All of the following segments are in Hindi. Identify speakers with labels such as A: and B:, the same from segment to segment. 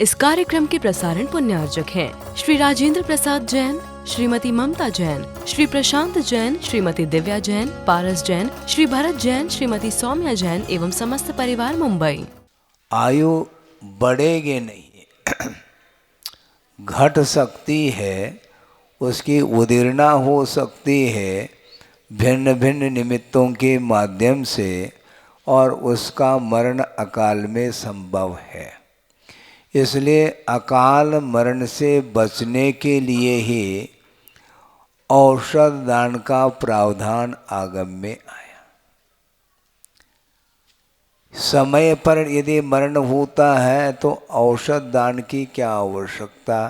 A: इस कार्यक्रम के प्रसारण पुण्यार्जक हैं श्री राजेंद्र प्रसाद जैन, श्रीमती ममता जैन, श्री प्रशांत जैन, श्रीमती दिव्या जैन, पारस जैन, श्री भरत जैन, श्रीमती सौम्या जैन एवं समस्त परिवार मुंबई।
B: आयु बढ़ेगी नहीं, घट सकती है, उसकी उदीर्णा हो सकती है भिन्न भिन्न निमित्तों के माध्यम से, और उसका मरण अकाल में संभव है। इसलिए अकाल मरण से बचने के लिए ही औषध दान का प्रावधान आगम में आया। समय पर यदि मरण होता है तो औषध दान की क्या आवश्यकता,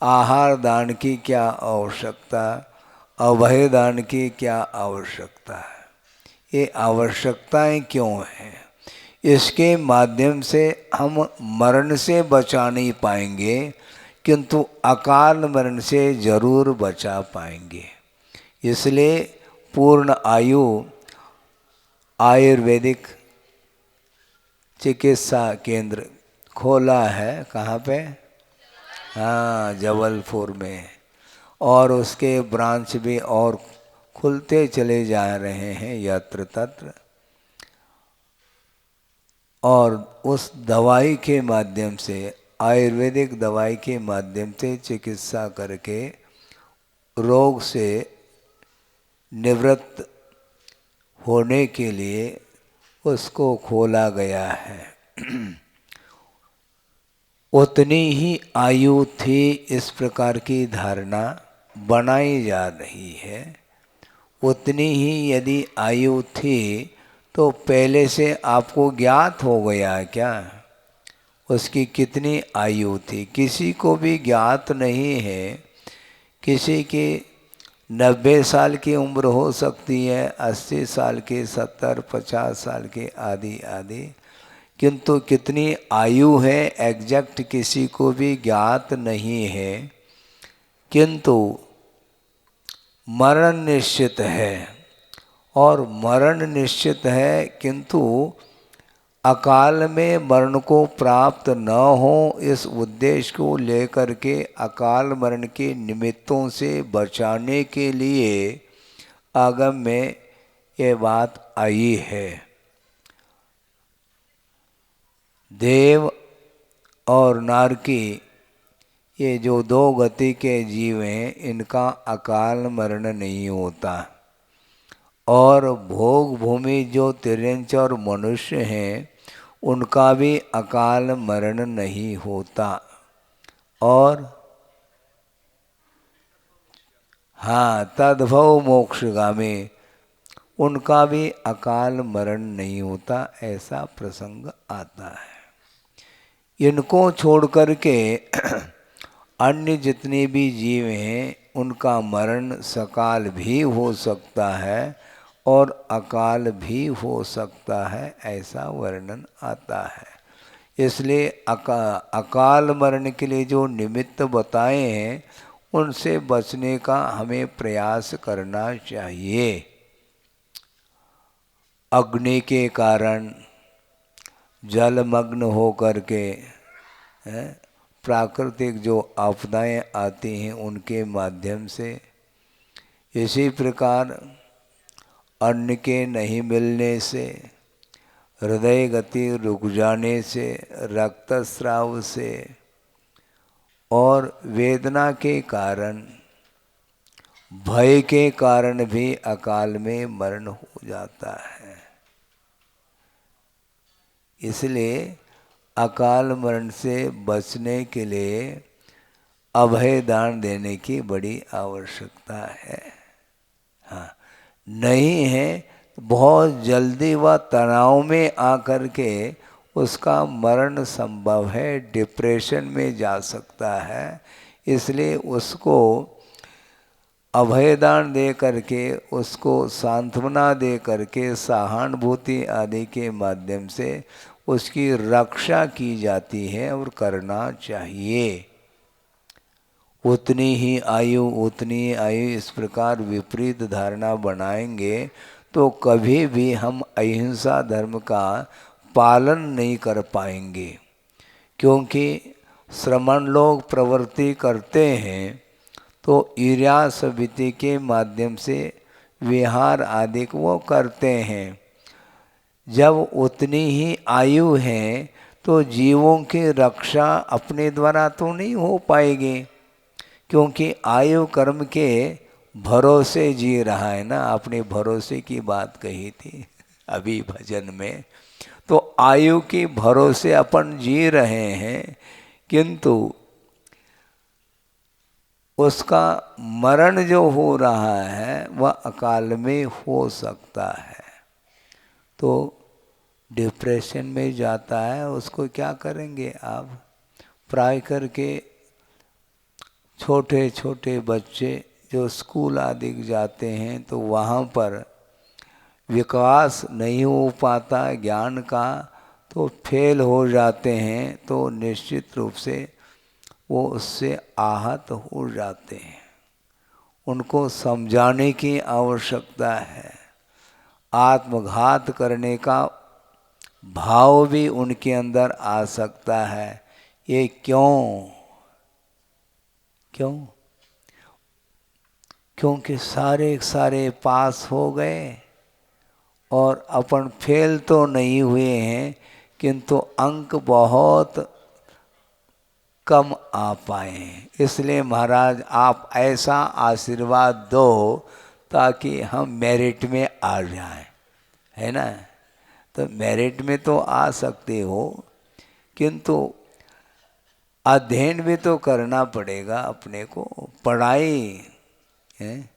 B: आहार दान की क्या आवश्यकता, अभय दान की क्या आवश्यकता है। ये आवश्यकताएं क्यों हैं? इसके माध्यम से हम मरण से बचा नहीं पाएंगे, किंतु अकाल मरण से जरूर बचा पाएंगे। इसलिए पूर्ण आयु आयुर्वेदिक चिकित्सा केंद्र खोला है। कहाँ पे? हाँ, जबलपुर में। और उसके ब्रांच भी और खुलते चले जा रहे हैं यत्र तत्र। और उस दवाई के माध्यम से, आयुर्वेदिक दवाई के माध्यम से चिकित्सा करके रोग से निवृत्त होने के लिए उसको खोला गया है। उतनी ही आयु थी, इस प्रकार की धारणा बनाई जा रही है। उतनी ही यदि आयु थी तो पहले से आपको ज्ञात हो गया क्या उसकी कितनी आयु थी? किसी को भी ज्ञात नहीं है। किसी की 90 साल की उम्र हो सकती है, 80 साल की, 70, 50 साल की, आदि आदि, किंतु कितनी आयु है एग्जैक्ट किसी को भी ज्ञात नहीं है। किंतु मरण निश्चित है, और मरण निश्चित है, किंतु अकाल में मरण को प्राप्त न हो, इस उद्देश्य को लेकर के अकाल मरण के निमित्तों से बचाने के लिए आगम में ये बात आई है। देव और नारकी, ये जो दो गति के जीव हैं, इनका अकाल मरण नहीं होता। और भोग भूमि जो तिर्यंच और मनुष्य हैं, उनका भी अकाल मरण नहीं होता। और हाँ, तद्भव मोक्षगामी, उनका भी अकाल मरण नहीं होता, ऐसा प्रसंग आता है। इनको छोड़ करके अन्य जितने भी जीव हैं, उनका मरण सकाल भी हो सकता है और अकाल भी हो सकता है, ऐसा वर्णन आता है। इसलिए अकाल मरण के लिए जो निमित्त बताए हैं, उनसे बचने का हमें प्रयास करना चाहिए। अग्नि के कारण जलमग्न हो करके प्राकृतिक जो आपदाएं आती हैं, उनके माध्यम से, इसी प्रकार अन्न के नहीं मिलने से, हृदय गति रुक जाने से, रक्तस्राव से, और वेदना के कारण, भय के कारण भी अकाल में मरण हो जाता है। इसलिए अकाल मरण से बचने के लिए अभय दान देने की बड़ी आवश्यकता है। हाँ, नहीं है तो बहुत जल्दी वह तनाव में आकर के उसका मरण संभव है, डिप्रेशन में जा सकता है। इसलिए उसको अभयदान दे करके, उसको सांत्वना दे करके, सहानुभूति आदि के माध्यम से उसकी रक्षा की जाती है और करना चाहिए। उतनी ही आयु उतनी ही आयु, इस प्रकार विपरीत धारणा बनाएंगे तो कभी भी हम अहिंसा धर्म का पालन नहीं कर पाएंगे। क्योंकि श्रमण लोग प्रवृत्ति करते हैं तो ईर्ष्या समिति के माध्यम से विहार आदि को वो करते हैं। जब उतनी ही आयु है तो जीवों की रक्षा अपने द्वारा तो नहीं हो पाएगी, क्योंकि आयु कर्म के भरोसे जी रहा है ना। अपने भरोसे की बात कही थी अभी भजन में, तो आयु के भरोसे अपन जी रहे हैं, किंतु उसका मरण जो हो रहा है वह अकाल में हो सकता है। तो डिप्रेशन में जाता है, उसको क्या करेंगे आप? प्राय करके छोटे छोटे बच्चे जो स्कूल आदि जाते हैं तो वहाँ पर विकास नहीं हो पाता ज्ञान का, तो फेल हो जाते हैं, तो निश्चित रूप से वो उससे आहत हो जाते हैं। उनको समझाने की आवश्यकता है। आत्मघात करने का भाव भी उनके अंदर आ सकता है। ये क्यों? क्योंकि सारे पास हो गए और अपन फेल तो नहीं हुए हैं, किंतु अंक बहुत कम आ पाए। इसलिए महाराज आप ऐसा आशीर्वाद दो ताकि हम मेरिट में आ जाएं, है ना। तो मेरिट में तो आ सकते हो, किंतु अध्ययन भी तो करना पड़ेगा अपने को। पढ़ाई है,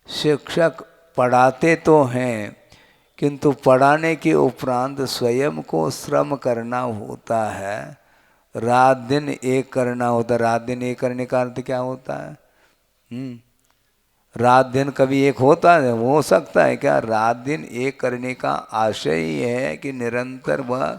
B: शिक्षक पढ़ाते तो हैं, किंतु पढ़ाने के उपरांत स्वयं को श्रम करना होता है। रात दिन एक करना होता है। रात दिन एक करने का अर्थ क्या होता है? रात दिन कभी एक होता है? हो सकता है क्या? रात दिन एक करने का आशय ही है कि निरंतर वह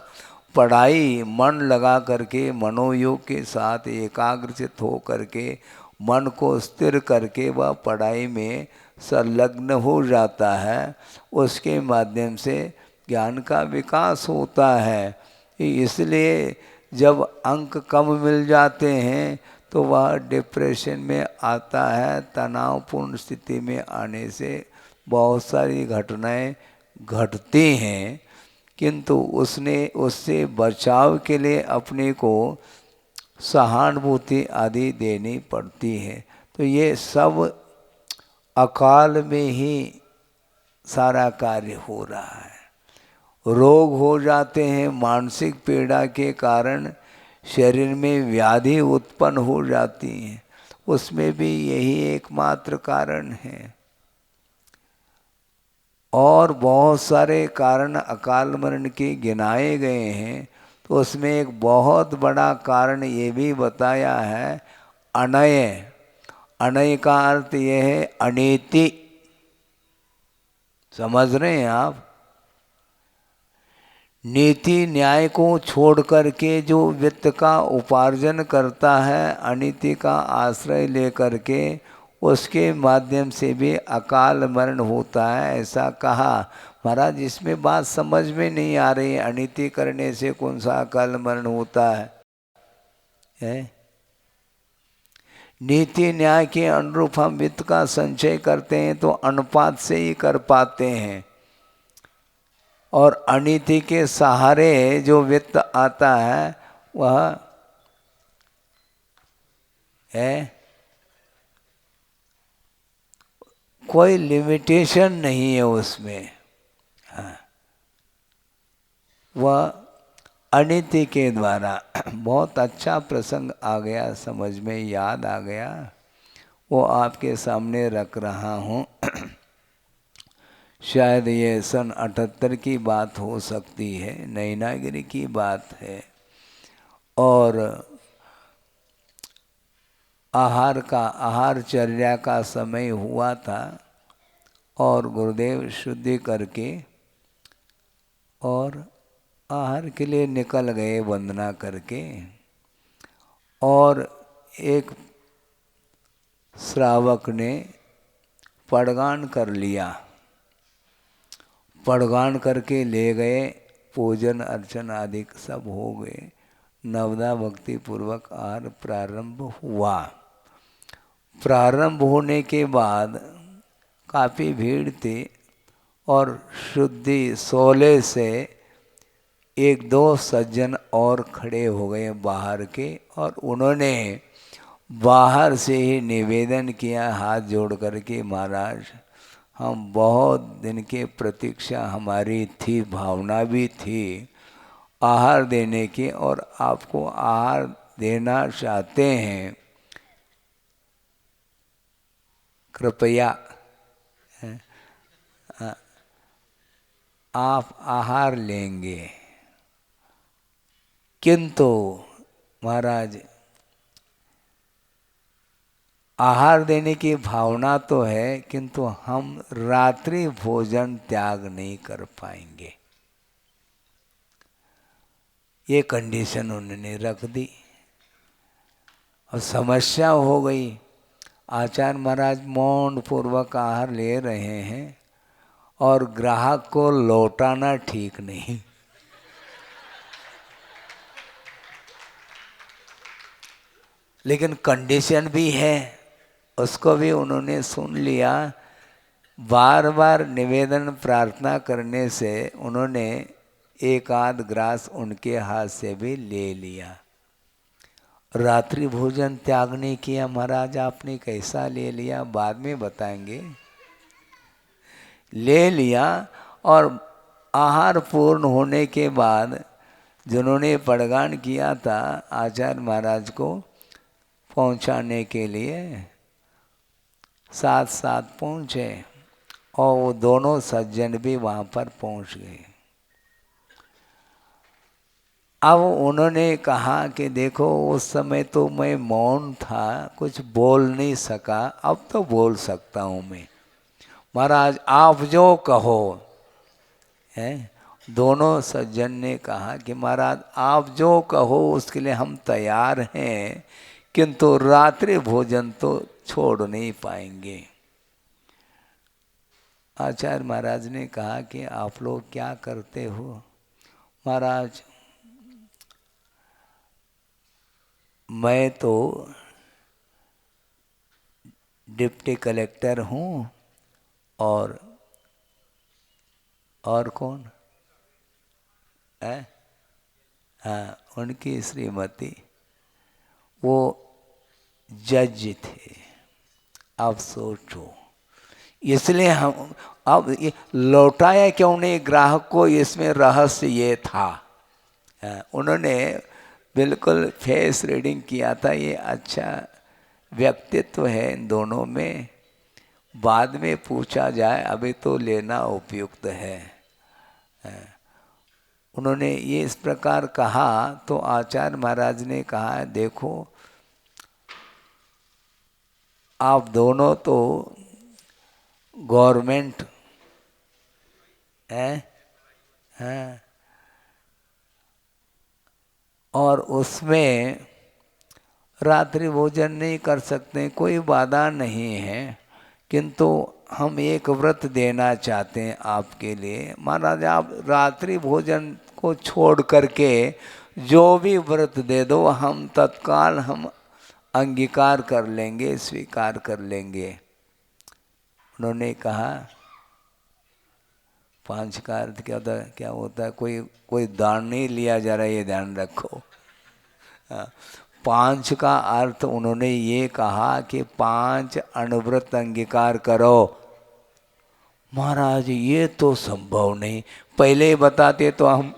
B: पढ़ाई मन लगा करके, मनोयोग के साथ एकाग्रचित हो करके, मन को स्थिर करके वह पढ़ाई में संलग्न हो जाता है। उसके माध्यम से ज्ञान का विकास होता है। इसलिए जब अंक कम मिल जाते हैं तो वह डिप्रेशन में आता है। तनावपूर्ण स्थिति में आने से बहुत सारी घटनाएं घटती हैं, किंतु उससे बचाव के लिए अपने को सहानुभूति आदि देनी पड़ती है। तो ये सब अकाल में ही सारा कार्य हो रहा है। रोग हो जाते हैं, मानसिक पीड़ा के कारण शरीर में व्याधि उत्पन्न हो जाती हैं, उसमें भी यही एकमात्र कारण है। और बहुत सारे कारण अकाल मरण के गिनाए गए हैं, तो उसमें एक बहुत बड़ा कारण ये भी बताया है, अनय। अनय का अर्थ ये है अनीति। समझ रहे हैं आप? नीति न्याय को छोड़ करके जो वित्त का उपार्जन करता है, अनीति का आश्रय लेकर के, उसके माध्यम से भी अकाल मरण होता है, ऐसा कहा। महाराज इसमें बात समझ में नहीं आ रही है, अनीति करने से कौन सा अकाल मरण होता है? नीति न्याय के अनुरूप हम वित्त का संचय करते हैं तो अनुपात से ही कर पाते हैं, और अनीति के सहारे जो वित्त आता है वह है, कोई लिमिटेशन नहीं है उसमें। हाँ, वह अनीति के द्वारा। बहुत अच्छा प्रसंग आ गया, समझ में याद आ गया, वो आपके सामने रख रहा हूँ। शायद ये सन 78 की बात हो सकती है, नैनागिरी की बात है। और आहारचर्या का समय हुआ था, और गुरुदेव शुद्धि करके और आहार के लिए निकल गए वंदना करके, और एक श्रावक ने पड़गान कर लिया। पड़गान करके ले गए, पूजन अर्चन आदि सब हो गए, नवदा भक्ति पूर्वक आहार प्रारंभ हुआ। प्रारंभ होने के बाद काफ़ी भीड़ थी और शुद्धि 16 से एक दो सज्जन और खड़े हो गए बाहर के, और उन्होंने बाहर से ही निवेदन किया हाथ जोड़ करके, महाराज हम बहुत दिन के प्रतीक्षा हमारी थी, भावना भी थी आहार देने की, और आपको आहार देना चाहते हैं, कृपया आप आहार लेंगे। किंतु महाराज आहार देने की भावना तो है, किंतु हम रात्रि भोजन त्याग नहीं कर पाएंगे, ये कंडीशन उन्होंने रख दी। और समस्या हो गई, आचार्य महाराज मौन पूर्वक आहार ले रहे हैं और ग्राहक को लौटाना ठीक नहीं। लेकिन कंडीशन भी है, उसको भी उन्होंने सुन लिया। बार बार निवेदन प्रार्थना करने से उन्होंने एक आध ग्रास उनके हाथ से भी ले लिया। रात्रि भोजन त्याग नहीं किया। महाराज आपने कैसा ले लिया, बाद में बताएंगे। ले लिया और आहार पूर्ण होने के बाद जिन्होंने पड़गान किया था आचार्य महाराज को पहुंचाने के लिए, साथ साथ पहुंचे और वो दोनों सज्जन भी वहाँ पर पहुंच गए। अब उन्होंने कहा कि देखो उस समय तो मैं मौन था, कुछ बोल नहीं सका, अब तो बोल सकता हूँ मैं। महाराज आप जो कहो है। दोनों सज्जन ने कहा कि महाराज आप जो कहो उसके लिए हम तैयार हैं, किंतु रात्रि भोजन तो छोड़ नहीं पाएंगे। आचार्य महाराज ने कहा कि आप लोग क्या करते हो। महाराज मैं तो डिप्टी कलेक्टर हूँ, और कौन है, हाँ उनकी श्रीमती वो जज थे। अब सोचो, इसलिए हम अब ये लौटाया क्यों नहीं ग्राहक को, इसमें रहस्य ये था। उन्होंने बिल्कुल फेस रीडिंग किया था, ये अच्छा व्यक्तित्व है इन दोनों में, बाद में पूछा जाए, अभी तो लेना उपयुक्त है। उन्होंने ये इस प्रकार कहा तो आचार्य महाराज ने कहा देखो आप दोनों तो गवर्नमेंट है, और उसमें रात्रि भोजन नहीं कर सकते, कोई बाधा नहीं है, किंतु हम एक व्रत देना चाहते हैं आपके लिए। महाराज आप रात्रि भोजन को छोड़ करके जो भी व्रत दे दो, हम तत्काल हम अंगीकार कर लेंगे, स्वीकार कर लेंगे। उन्होंने कहा 5 का अर्थ क्या होता है, कोई दान नहीं लिया जा रहा है, ये ध्यान रखो। 5 का अर्थ उन्होंने ये कहा कि 5 अणुव्रत अंगीकार करो। महाराज ये तो संभव नहीं, पहले ही बताते तो हम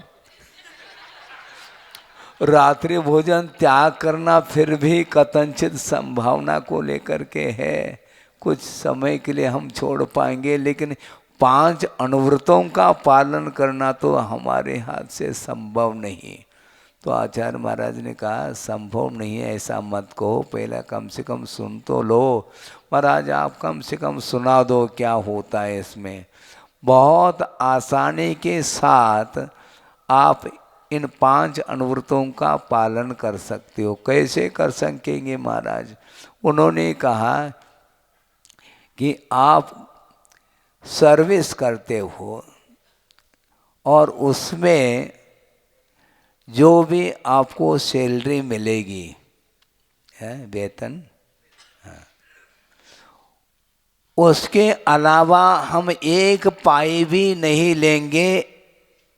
B: रात्रि भोजन त्याग करना फिर भी कथनचित संभावना को लेकर के है, कुछ समय के लिए हम छोड़ पाएंगे, लेकिन 5 अनुव्रतों का पालन करना तो हमारे हाथ से संभव नहीं। तो आचार्य महाराज ने कहा संभव नहीं है ऐसा मत कहो, पहले कम से कम सुन तो लो। महाराज आप कम से कम सुना दो क्या होता है इसमें। बहुत आसानी के साथ आप इन 5 अनुव्रतों का पालन कर सकते हो। कैसे कर सकेंगे महाराज। उन्होंने कहा कि आप सर्विस करते हो और उसमें जो भी आपको सैलरी मिलेगी, है वेतन, उसके अलावा हम एक पाई भी नहीं लेंगे,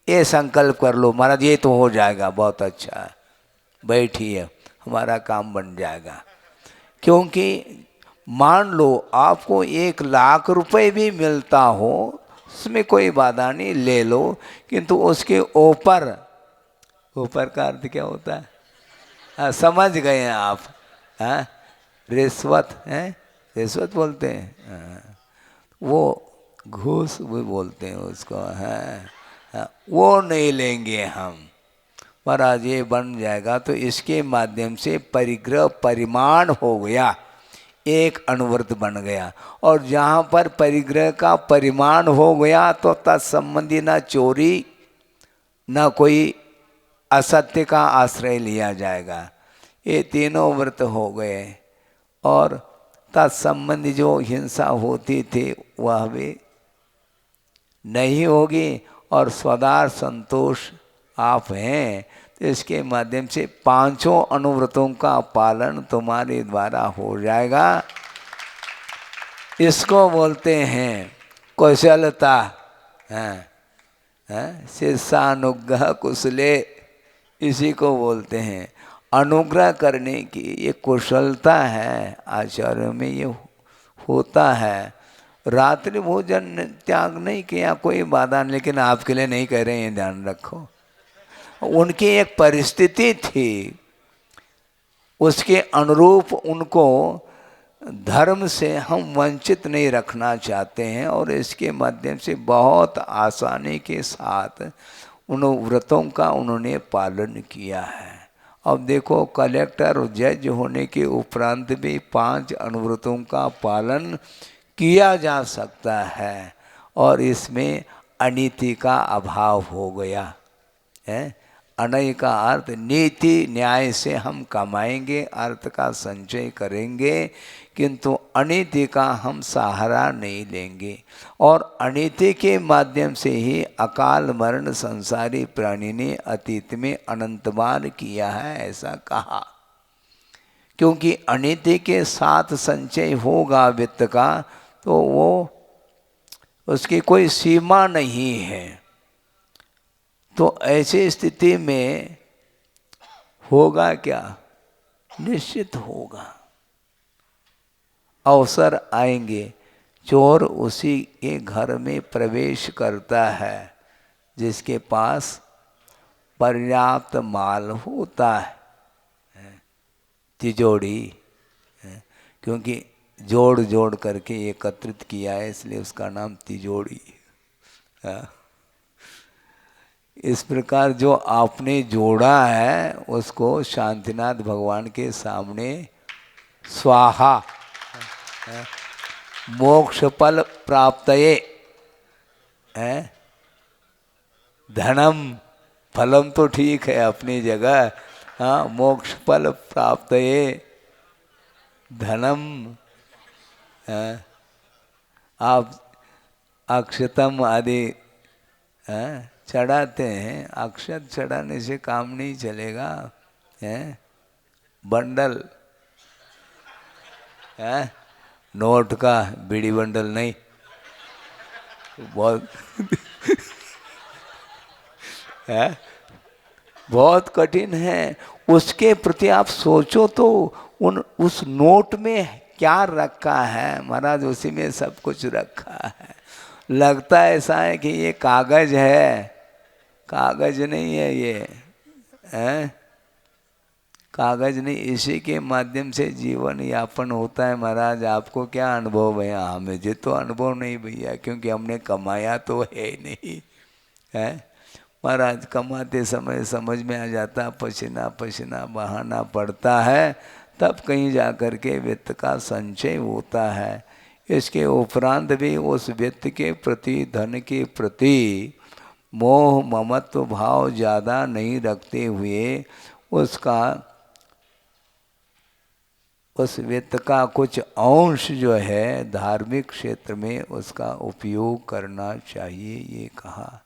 B: ये संकल्प कर लो। महाराज ये तो हो जाएगा, बहुत अच्छा है, बैठिए हमारा काम बन जाएगा। क्योंकि मान लो आपको 1 लाख रुपए भी मिलता हो, उसमें कोई बाधा नहीं, ले लो, किंतु उसके ऊपर, ऊपर का अर्थ क्या होता है? हाँ, समझ गए हैं आप? हाँ, रिश्वत है, रिश्वत बोलते हैं, हाँ, वो घूस भी बोलते हैं उसको, हाँ, हाँ, वो नहीं लेंगे हम। महाराज ये बन जाएगा तो इसके माध्यम से परिग्रह परिमाण हो गया, एक अनुव्रत बन गया। और जहाँ पर परिग्रह का परिमाण हो गया तो तत्संबंधी ना चोरी, ना कोई असत्य का आश्रय लिया जाएगा। ये तीनों व्रत हो गए और तत्संबंधी जो हिंसा होती थी वह भी नहीं होगी। और स्वदार संतोष आप हैं तो इसके माध्यम से 5 अनुव्रतों का पालन तुम्हारे द्वारा हो जाएगा। इसको बोलते हैं कौशलता, शिष्यानुग्रह कुशले, इसी को बोलते हैं अनुग्रह करने की ये कुशलता है। आचार्यों में ये होता है। रात्रि भोजन त्याग नहीं किया, कोई बाधा नहीं, लेकिन आपके लिए नहीं कह रहे हैं, ध्यान रखो। उनकी एक परिस्थिति थी, उसके अनुरूप उनको धर्म से हम वंचित नहीं रखना चाहते हैं और इसके माध्यम से बहुत आसानी के साथ उन व्रतों का उन्होंने पालन किया है। अब देखो, कलेक्टर और जज होने के उपरांत भी 5 अनुव्रतों का पालन किया जा सकता है और इसमें अनीति का अभाव हो गया है। अनय का अर्थ नीति न्याय से हम कमाएंगे, अर्थ का संचय करेंगे, किंतु अनीति का हम सहारा नहीं लेंगे। और अनीति के माध्यम से ही अकाल मरण संसारी प्राणी ने अतीत में अनंत बार किया है, ऐसा कहा। क्योंकि अनीति के साथ संचय होगा वित्त का तो वो उसकी कोई सीमा नहीं है। तो ऐसी स्थिति में होगा क्या? निश्चित होगा, अवसर आएंगे। चोर उसी के घर में प्रवेश करता है जिसके पास पर्याप्त माल होता है, तिजोरी, क्योंकि जोड़ जोड़ करके एकत्रित किया है इसलिए उसका नाम तिजोरी। इस प्रकार जो आपने जोड़ा है उसको शांतिनाथ भगवान के सामने स्वाहा, मोक्ष फल प्राप्तये, धनम फलम तो ठीक है अपनी जगह, हाँ, मोक्ष फल प्राप्तये धनम, आप अक्षतम आदि चढ़ाते हैं, अक्षत चढ़ाने से काम नहीं चलेगा, बंडल, नोट का बीड़ी बंडल नहीं, बहुत बहुत कठिन है। उसके प्रति आप सोचो तो उस नोट में क्या रखा है? महाराज उसी में सब कुछ रखा है। लगता ऐसा है कि ये कागज है, कागज नहीं है ये, कागज नहीं। इसी के माध्यम से जीवन यापन होता है। महाराज आपको क्या अनुभव है? हाँ, मुझे तो अनुभव नहीं भैया, क्योंकि हमने कमाया तो है नहीं, है महाराज। कमाते समय समझ में आ जाता, पसीना पसीना बहाना पड़ता है, तब कहीं जा कर के वित्त का संचय होता है। इसके उपरांत भी उस वित्त के प्रति, धन के प्रति मोह ममत्व भाव ज़्यादा नहीं रखते हुए उसका, उस वित्त का कुछ अंश जो है धार्मिक क्षेत्र में उसका उपयोग करना चाहिए, ये कहा।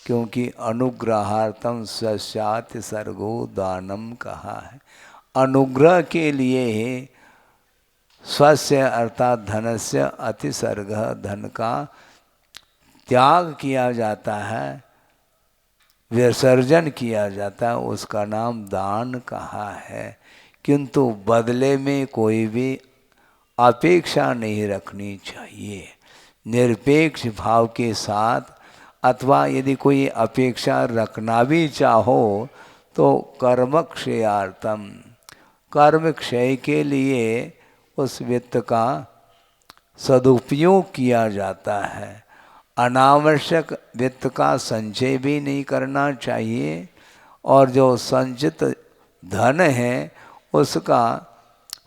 B: क्योंकि अनुग्रहार्थम सस्याति सर्गो दानम कहा है। अनुग्रह के लिए ही स्वस्य अर्थात धनस्य अतिसर्ग, धन का त्याग किया जाता है, विसर्जन किया जाता है, उसका नाम दान कहा है। किंतु बदले में कोई भी अपेक्षा नहीं रखनी चाहिए। निरपेक्ष भाव के साथ, अथवा यदि कोई अपेक्षा रखना भी चाहो तो कर्मक्षयार्थम, कर्म क्षय के लिए उस वित्त का सदुपयोग किया जाता है। अनावश्यक वित्त का संचय भी नहीं करना चाहिए, और जो संचित धन है उसका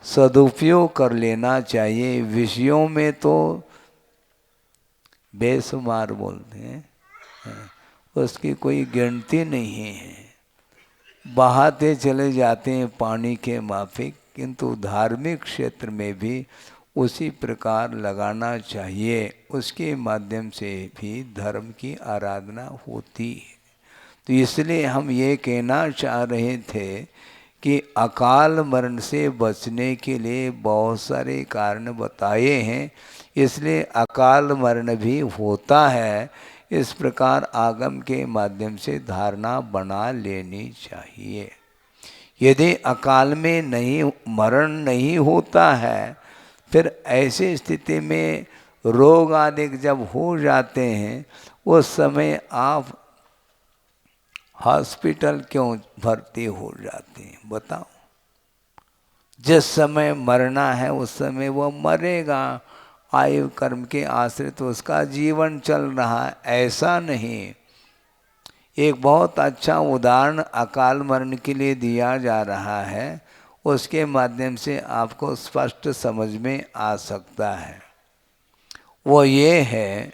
B: सदुपयोग कर लेना चाहिए। विषयों में तो बेशुमार बोलते हैं, उसकी कोई गिनती नहीं है, बहाते चले जाते हैं पानी के माफिक। किंतु धार्मिक क्षेत्र में भी उसी प्रकार लगाना चाहिए, उसके माध्यम से भी धर्म की आराधना होती है। तो इसलिए हम ये कहना चाह रहे थे कि अकाल मरण से बचने के लिए बहुत सारे कारण बताए हैं, इसलिए अकाल मरण भी होता है। इस प्रकार आगम के माध्यम से धारणा बना लेनी चाहिए। यदि अकाल में मरण नहीं होता है, फिर ऐसी स्थिति में रोग आदि जब हो जाते हैं, उस समय आप हॉस्पिटल क्यों भर्ती हो जाते हैं बताओ? जिस समय मरना है उस समय वो मरेगा, आयु कर्म के आश्रित तो उसका जीवन चल रहा है, ऐसा नहीं। एक बहुत अच्छा उदाहरण अकाल मरण के लिए दिया जा रहा है, उसके माध्यम से आपको स्पष्ट समझ में आ सकता है। वो ये है,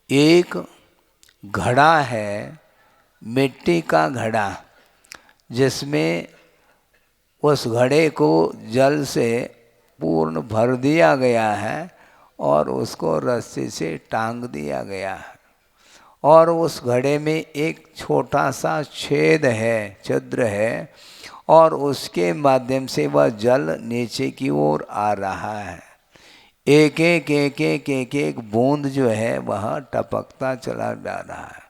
B: एक घड़ा है, मिट्टी का घड़ा, जिसमें उस घड़े को जल से पूर्ण भर दिया गया है और उसको रस्सी से टांग दिया गया है, और उस घड़े में एक छोटा सा छेद है, छिद्र है, और उसके माध्यम से वह जल नीचे की ओर आ रहा है। एक एक एक एक एक एक बूंद जो है वह टपकता चला जा रहा है।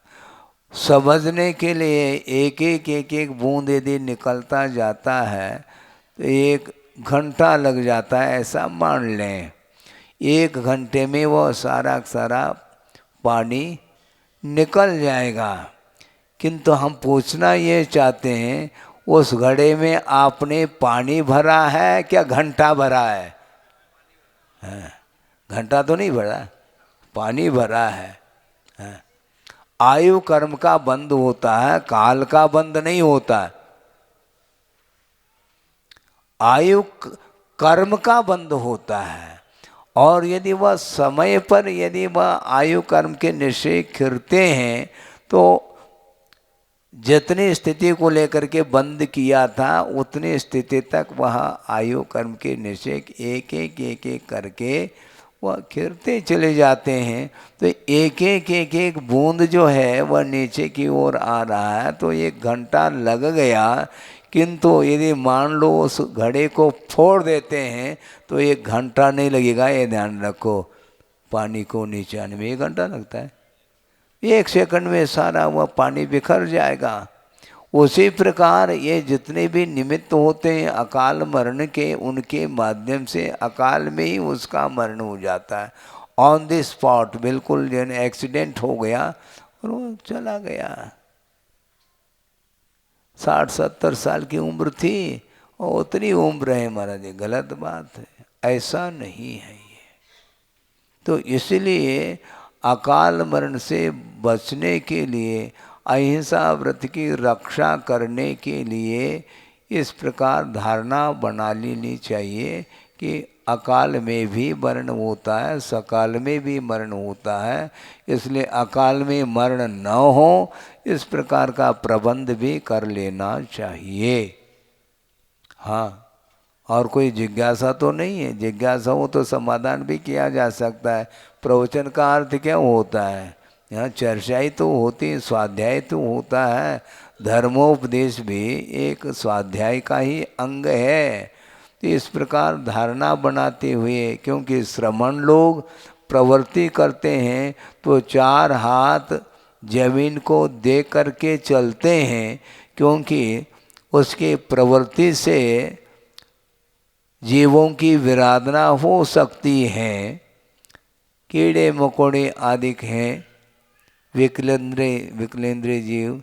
B: समझने के लिए एक एक एक एक बूंद यदि निकलता जाता है तो 1 घंटा लग जाता है, ऐसा मान लें। 1 घंटे में वो सारा सारा पानी निकल जाएगा। किंतु हम पूछना ये चाहते हैं, उस घड़े में आपने पानी भरा है क्या घंटा भरा है? घंटा तो नहीं भरा, पानी भरा है। आयु कर्म का बंद होता है, काल का बंद नहीं होता। आयु कर्म का बंद होता है, और यदि वह समय पर यदि वह आयु कर्म के निश्चय खिरते हैं तो जितनी स्थिति को लेकर के बंद किया था उतनी स्थिति तक वह आयु कर्म के निश्चय एक एक एक एक करके वह खिरते चले जाते हैं। तो एक एक एक एक बूंद जो है वह नीचे की ओर आ रहा है, तो 1 घंटा लग गया। किंतु यदि मान लो उस घड़े को फोड़ देते हैं तो 1 घंटा नहीं लगेगा, ये ध्यान रखो। पानी को नीचे आने में 1 घंटा लगता है, 1 सेकंड में सारा वह पानी बिखर जाएगा। उसी प्रकार ये जितने भी निमित्त होते हैं अकाल मरण के, उनके माध्यम से अकाल में ही उसका मरण हो जाता है, ऑन द स्पॉट, बिल्कुल जैसे एक्सीडेंट हो गया और वो चला गया। 60-70 साल की उम्र थी और उतनी उम्र है महाराज, गलत बात है, ऐसा नहीं है ये। तो इसलिए अकाल मरण से बचने के लिए, अहिंसा व्रत की रक्षा करने के लिए इस प्रकार धारणा बना लेनी चाहिए कि अकाल में भी मरण होता है, सकाल में भी मरण होता है। इसलिए अकाल में मरण न हो इस प्रकार का प्रबंध भी कर लेना चाहिए। हाँ, और कोई जिज्ञासा तो नहीं है? जिज्ञासा हो तो समाधान भी किया जा सकता है। प्रवचन का अर्थ क्या होता है? यहाँ चर्चा ही तो होती है, स्वाध्याय तो होता है। धर्मोपदेश भी एक स्वाध्याय का ही अंग है। तो इस प्रकार धारणा बनाते हुए, क्योंकि श्रमण लोग प्रवृत्ति करते हैं तो चार हाथ जमीन को दे करके चलते हैं, क्योंकि उसके प्रवृत्ति से जीवों की विराधना हो सकती है। कीड़े मकोड़े आदि हैं विकलेंद्रीय जीव,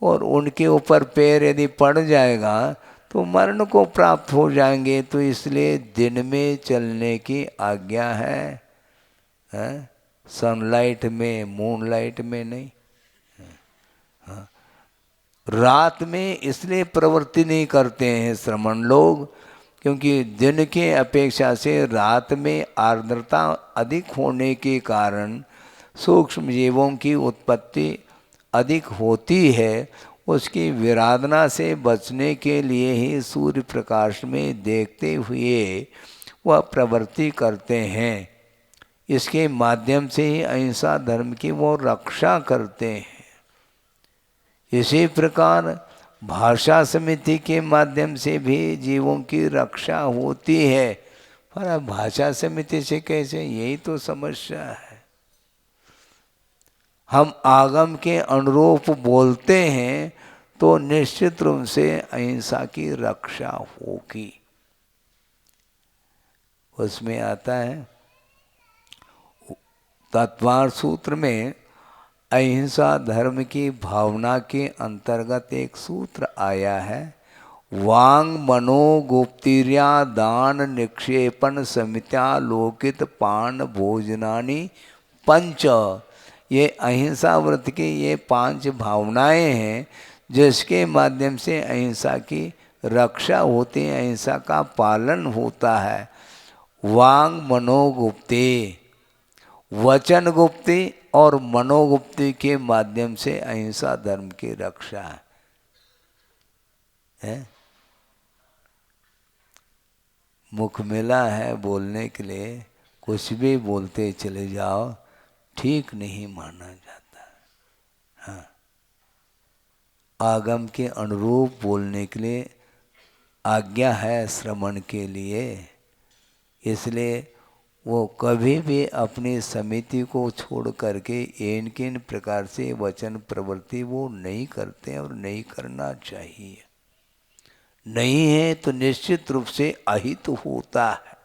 B: और उनके ऊपर पैर यदि पड़ जाएगा तो मरण को प्राप्त हो जाएंगे। तो इसलिए दिन में चलने की आज्ञा है, सनलाइट में, मूनलाइट में नहीं। रात में इसलिए प्रवृत्ति नहीं करते हैं श्रमण लोग, क्योंकि दिन के अपेक्षा से रात में आर्द्रता अधिक होने के कारण सूक्ष्म जीवों की उत्पत्ति अधिक होती है। उसकी विराधना से बचने के लिए ही सूर्य प्रकाश में देखते हुए वह प्रवृत्ति करते हैं। इसके माध्यम से ही अहिंसा धर्म की वो रक्षा करते हैं। इसी प्रकार भाषा समिति के माध्यम से भी जीवों की रक्षा होती है। पर अब भाषा समिति से कैसे, यही तो समस्या है। हम आगम के अनुरूप बोलते हैं तो निश्चित रूप से अहिंसा की रक्षा होगी। उसमें आता है तत्वार्थ सूत्र में अहिंसा धर्म की भावना के अंतर्गत एक सूत्र आया है, वांग मनो गुप्तिर्या दान निक्षेपण समित्या लोकित पान भोजनानि पंच। ये अहिंसा व्रत की ये 5 भावनाएं हैं जिसके माध्यम से अहिंसा की रक्षा होती है, अहिंसा का पालन होता है। वांग मनोगुप्ति, वचन गुप्ति और मनोगुप्ति के माध्यम से अहिंसा धर्म की रक्षा है। मुख मिला है बोलने के लिए, कुछ भी बोलते चले जाओ, ठीक नहीं माना जाता। हाँ, आगम के अनुरूप बोलने के लिए आज्ञा है श्रवण के लिए। इसलिए वो कभी भी अपनी समिति को छोड़ करके इन किन प्रकार से वचन प्रवृत्ति वो नहीं करते और नहीं करना चाहिए। नहीं है तो निश्चित रूप से अहित होता है।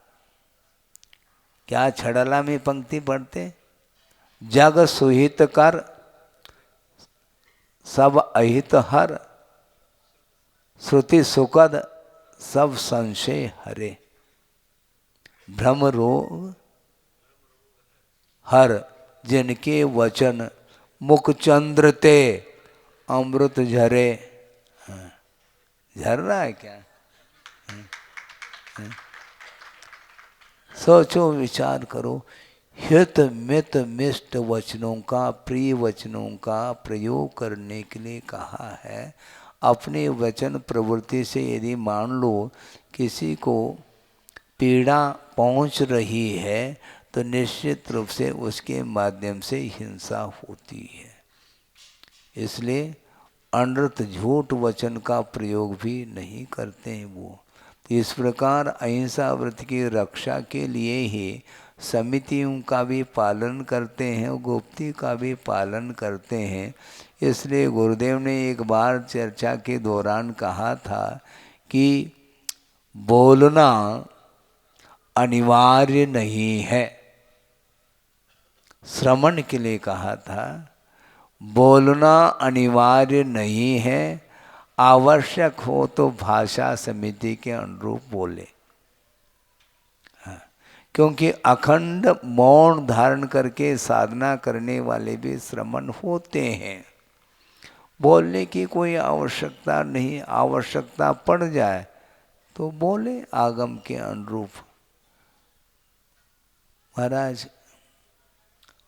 B: क्या छड़ला में पंक्ति पढ़ते, जग सुहित कर सब अहित हर, श्रुति सुखद सब संशय हरे। भ्रम रोग हर जिनके वचन मुख चंद्र ते अमृत झरे। झर रहा है क्या? सोचो, विचार करो। हित मित मिष्ट वचनों का, प्रिय वचनों का प्रयोग करने के लिए कहा है। अपने वचन प्रवृत्ति से यदि मान लो किसी को पीड़ा पहुंच रही है तो निश्चित रूप से उसके माध्यम से हिंसा होती है। इसलिए अनर्थ झूठ वचन का प्रयोग भी नहीं करते हैं वो। तो इस प्रकार अहिंसा व्रत की रक्षा के लिए ही समितियों का भी पालन करते हैं, गुप्ती का भी पालन करते हैं। इसलिए गुरुदेव ने एक बार चर्चा के दौरान कहा था कि बोलना अनिवार्य नहीं है। श्रवण के लिए कहा था, बोलना अनिवार्य नहीं है, आवश्यक हो तो भाषा समिति के अनुरूप बोले। क्योंकि अखंड मौन धारण करके साधना करने वाले भी श्रमण होते हैं। बोलने की कोई आवश्यकता नहीं, आवश्यकता पड़ जाए तो बोले आगम के अनुरूप। महाराज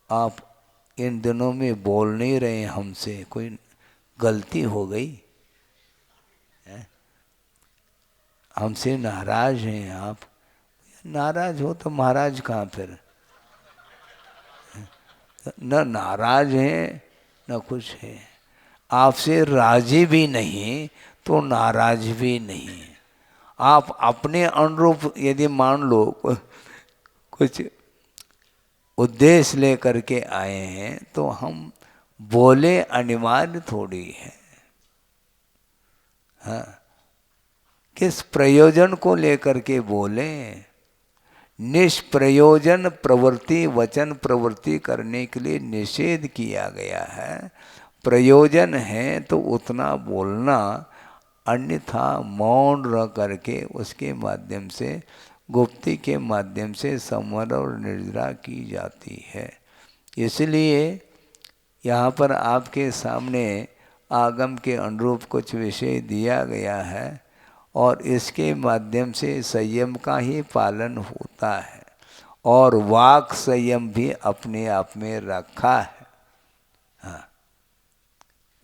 B: आप इन दिनों में बोल नहीं रहे हमसे, कोई गलती हो गई है? हमसे नाराज हैं आप? नाराज हो तो महाराज कहाँ फिर? न नाराज हैं न कुछ है, आपसे राजी भी नहीं तो नाराज भी नहीं। आप अपने अनुरूप यदि मान लो कुछ उद्देश्य लेकर के आए हैं तो हम बोले अनिवार्य थोड़ी है। हाँ, किस प्रयोजन को लेकर के बोले? निष्प्रयोजन प्रवृत्ति वचन प्रवृत्ति करने के लिए निषेध किया गया है। प्रयोजन है तो उतना बोलना, अन्यथा मौन रह करके उसके माध्यम से, गुप्ती के माध्यम से संवर और निर्जरा की जाती है। इसलिए यहाँ पर आपके सामने आगम के अनुरूप कुछ विषय दिया गया है और इसके माध्यम से संयम का ही पालन होता है और वाक संयम भी अपने आप में रखा है। हाँ,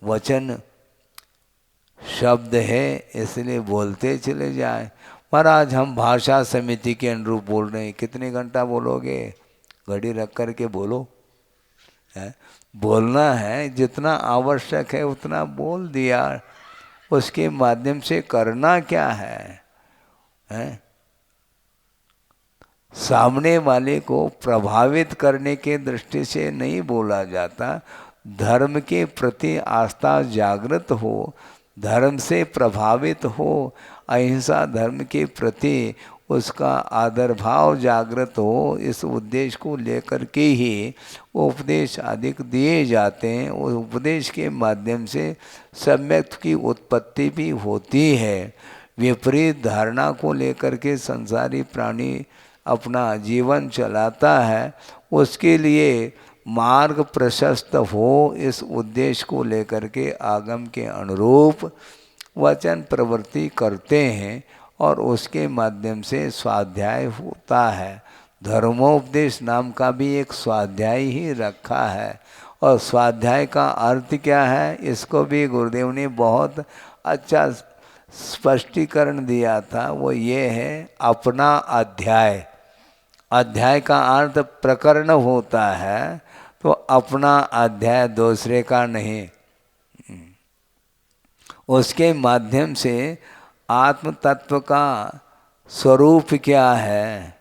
B: वचन शब्द है इसलिए बोलते चले जाए। महाराज हम भाषा समिति के अनुरूप बोल रहे हैं, कितने घंटा बोलोगे? घड़ी रख कर के बोलो। है बोलना है, जितना आवश्यक है उतना बोल दिया, उसके माध्यम से करना क्या है? सामने वाले को प्रभावित करने के दृष्टि से नहीं बोला जाता। धर्म के प्रति आस्था जागृत हो, धर्म से प्रभावित हो, अहिंसा धर्म के प्रति उसका आदर भाव जागृत हो, इस उद्देश्य को लेकर के ही उपदेश अधिक दिए जाते हैं। उस उपदेश के माध्यम से सम्यक की उत्पत्ति भी होती है। विपरीत धारणा को लेकर के संसारी प्राणी अपना जीवन चलाता है, उसके लिए मार्ग प्रशस्त हो, इस उद्देश्य को लेकर के आगम के अनुरूप वचन प्रवृत्ति करते हैं और उसके माध्यम से स्वाध्याय होता है। धर्मोपदेश नाम का भी एक स्वाध्याय ही रखा है और स्वाध्याय का अर्थ क्या है, इसको भी गुरुदेव ने बहुत अच्छा स्पष्टीकरण दिया था। वो ये है अपना अध्याय। अध्याय का अर्थ प्रकरण होता है, तो अपना अध्याय दूसरे का नहीं। उसके माध्यम से आत्म तत्व का स्वरूप क्या है,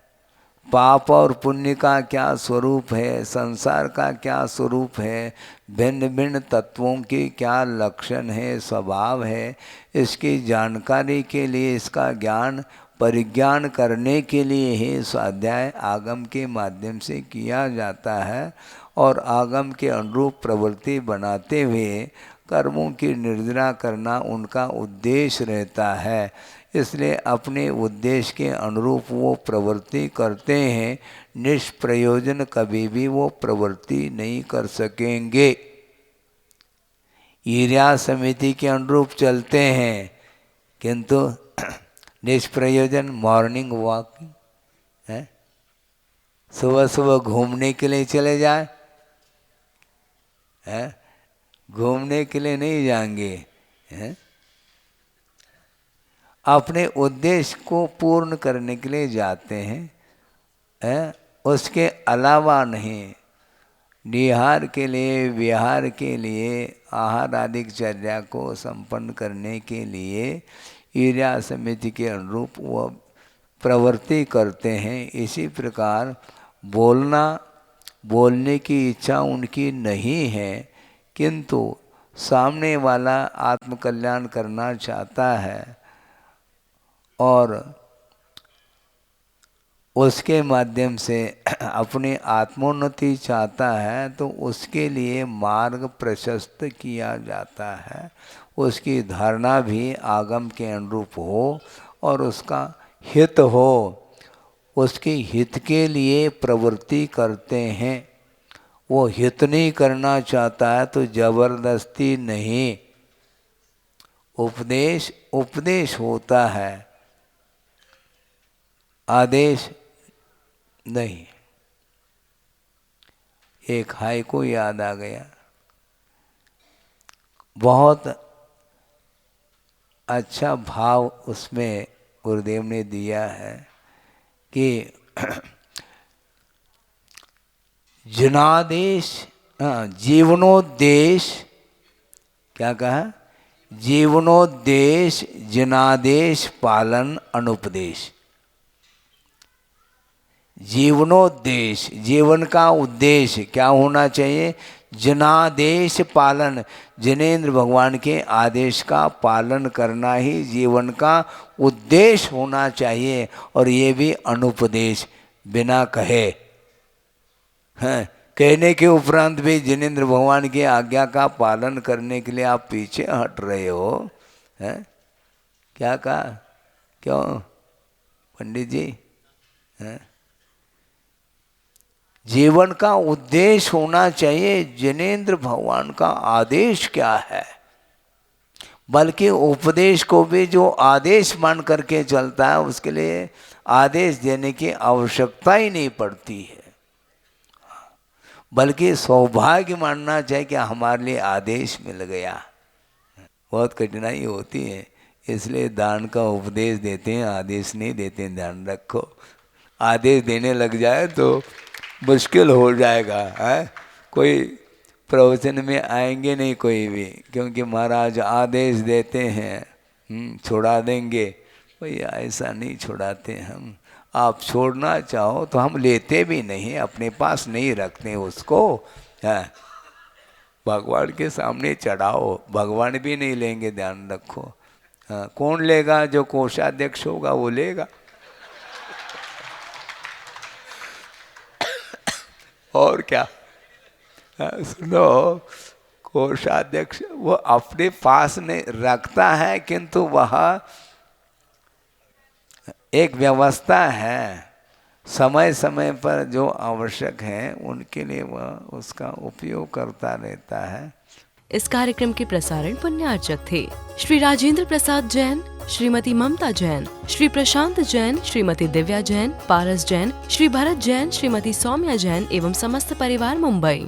B: पाप और पुण्य का क्या स्वरूप है, संसार का क्या स्वरूप है, भिन्न भिन्न तत्वों के क्या लक्षण है, स्वभाव है, इसकी जानकारी के लिए, इसका ज्ञान परिज्ञान करने के लिए ही स्वाध्याय आगम के माध्यम से किया जाता है और आगम के अनुरूप प्रवृत्ति बनाते हुए कर्मों की निर्जरा करना उनका उद्देश्य रहता है। इसलिए अपने उद्देश्य के अनुरूप वो प्रवृत्ति करते हैं, निष्प्रयोजन कभी भी वो प्रवृत्ति नहीं कर सकेंगे। ईर्ष्या समिति के अनुरूप चलते हैं किंतु निष्प्रयोजन मॉर्निंग वॉक है, सुबह सुबह घूमने के लिए चले जाए, है घूमने के लिए नहीं जाएंगे, हैं अपने उद्देश्य को पूर्ण करने के लिए जाते हैं, उसके अलावा नहीं। निहार के लिए, विहार के लिए, आहार आदि चर्या को संपन्न करने के लिए ईर्ष्या समिति के अनुरूप वह प्रवृत्ति करते हैं। इसी प्रकार बोलने की इच्छा उनकी नहीं है, किंतु सामने वाला आत्मकल्याण करना चाहता है और उसके माध्यम से अपनी आत्मोन्नति चाहता है, तो उसके लिए मार्ग प्रशस्त किया जाता है। उसकी धारणा भी आगम के अनुरूप हो और उसका हित हो, उसके हित के लिए प्रवृत्ति करते हैं। वो हित नहीं करना चाहता है तो जबरदस्ती नहीं, उपदेश होता है, आदेश नहीं। एक हाय को याद आ गया, बहुत अच्छा भाव उसमें गुरुदेव ने दिया है कि जनादेश, जीवनोद्देश, क्या कहा? जीवनोद्देश, जनादेश, पालन, अनुपदेश। जीवनोद्देश, जीवन का उद्देश्य क्या होना चाहिए? जनादेश पालन, जनेन्द्र भगवान के आदेश का पालन करना ही जीवन का उद्देश्य होना चाहिए। और ये भी अनुपदेश, बिना कहे, हैं, कहने के उपरांत भी जनेन्द्र भगवान की आज्ञा का पालन करने के लिए आप पीछे हट रहे हो, हैं? क्या कहा? क्यों पंडित जी? हैं? जीवन का उद्देश्य होना चाहिए जनेन्द्र भगवान का आदेश क्या है, बल्कि उपदेश को भी जो आदेश मान करके चलता है उसके लिए आदेश देने की आवश्यकता ही नहीं पड़ती है, बल्कि सौभाग्य मानना चाहिए कि हमारे लिए आदेश मिल गया। बहुत कठिनाई होती है, इसलिए दान का उपदेश देते हैं, आदेश नहीं देते हैं। ध्यान रखो, आदेश देने लग जाए तो मुश्किल हो जाएगा, है? कोई प्रवचन में आएंगे नहीं कोई भी, क्योंकि महाराज आदेश देते हैं छुड़ा देंगे। भैया ऐसा नहीं छुड़ाते हम। आप छोड़ना चाहो तो हम लेते भी नहीं, अपने पास नहीं रखते उसको, है? भगवान के सामने चढ़ाओ, भगवान भी नहीं लेंगे, ध्यान रखो। हाँ, कौन लेगा? जो कोषाध्यक्ष होगा वो लेगा। और क्या? सुनो, कोषाध्यक्ष वो अपने पास नहीं रखता है, किंतु वह एक व्यवस्था है, समय समय पर जो आवश्यक है उनके लिए वह उसका उपयोग करता रहता है।
A: इस कार्यक्रम के प्रसारण पुण्यार्चक थे श्री राजेंद्र प्रसाद जैन, श्रीमती ममता जैन, श्री प्रशांत जैन, श्रीमती दिव्या जैन, पारस जैन, श्री भरत जैन, श्रीमती सौम्या जैन एवं समस्त परिवार, मुंबई।